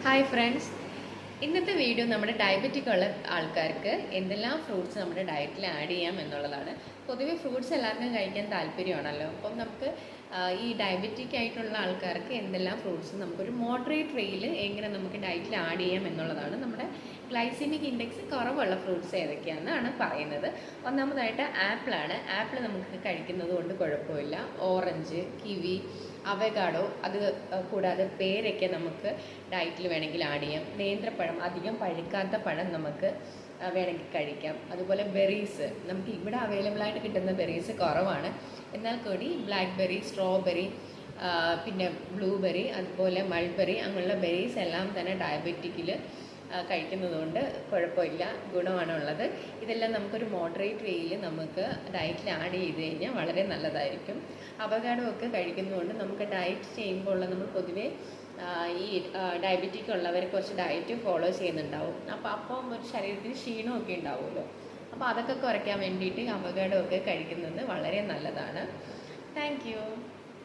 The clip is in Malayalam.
ഹായ് ഫ്രണ്ട്സ്, ഇന്നത്തെ വീഡിയോ നമ്മുടെ ഡയബറ്റിക് ഉള്ള ആൾക്കാർക്ക് എന്തെല്ലാം ഫ്രൂട്ട്സ് നമ്മുടെ ഡയറ്റിൽ ആഡ് ചെയ്യാം എന്നുള്ളതാണ്. പൊതുവെ ഫ്രൂട്ട്സ് എല്ലാവർക്കും കഴിക്കാൻ താല്പര്യമാണല്ലോ. അപ്പം നമുക്ക് ഈ ഡയബറ്റിക് ആയിട്ടുള്ള ആൾക്കാർക്ക് എന്തെല്ലാം ഫ്രൂട്ട്സ് നമുക്കൊരു മോഡറേറ്റ് വേയിൽ എങ്ങനെ നമുക്ക് ഡയറ്റിൽ ആഡ് ചെയ്യാം എന്നുള്ളതാണ്. നമ്മുടെ ഗ്ലൈസിമിക് ഇൻഡെക്സ് കുറവുള്ള ഫ്രൂട്ട്സ് ഏതൊക്കെയാണെന്നാണ് പറയുന്നത്. ഒന്നാമതായിട്ട് ആപ്പിളാണ്. ആപ്പിൾ നമുക്ക് കഴിക്കുന്നത് കൊണ്ട് കുഴപ്പമില്ല. ഓറഞ്ച്, കിവി, അവകാഡോ, അത് കൂടാതെ പേരയ്ക്ക നമുക്ക് ഡയറ്റിൽ വേണമെങ്കിൽ ആഡ് ചെയ്യാം. നേന്ത്രപ്പഴം, അധികം പഴുക്കാത്ത പഴം നമുക്ക് വേണമെങ്കിൽ കഴിക്കാം. അതുപോലെ ബെറീസ്, നമുക്ക് ഇവിടെ അവൈലബിൾ ആയിട്ട് കിട്ടുന്ന ബെറീസ് കുറവാണ്. എന്നാൽ കൂടി ബ്ലാക്ക് ബെറി, സ്ട്രോബെറി, പിന്നെ ബ്ലൂബെറി, അതുപോലെ മൾബെറി, അങ്ങനെയുള്ള ബെറീസ് എല്ലാം തന്നെ ഡയബറ്റിക്കിൽ കഴിക്കുന്നതുകൊണ്ട് കുഴപ്പമില്ല, ഗുണമാണുള്ളത്. ഇതെല്ലാം നമുക്കൊരു മോഡറേറ്റ് വേയിൽ നമുക്ക് ഡയറ്റിൽ ആഡ് ചെയ്ത് കഴിഞ്ഞാൽ വളരെ നല്ലതായിരിക്കും. അവകാഡോ ഒക്കെ കഴിക്കുന്നതുകൊണ്ട് നമുക്ക് ഡയറ്റ് ചെയ്യുമ്പോൾ നമ്മൾ പൊതുവേ ഈ ഡയബറ്റിക് ഉള്ളവർ കുറച്ച് ഡയറ്റ് ഫോളോ ചെയ്യുന്നുണ്ടാവും. അപ്പം ഒരു ശരീരത്തിന് ക്ഷീണമൊക്കെ ഉണ്ടാവുമല്ലോ. അപ്പോൾ അതൊക്കെ കുറയ്ക്കാൻ വേണ്ടിയിട്ട് അവകാഡോ ഒക്കെ കഴിക്കുന്നത് വളരെ നല്ലതാണ്. Thank you.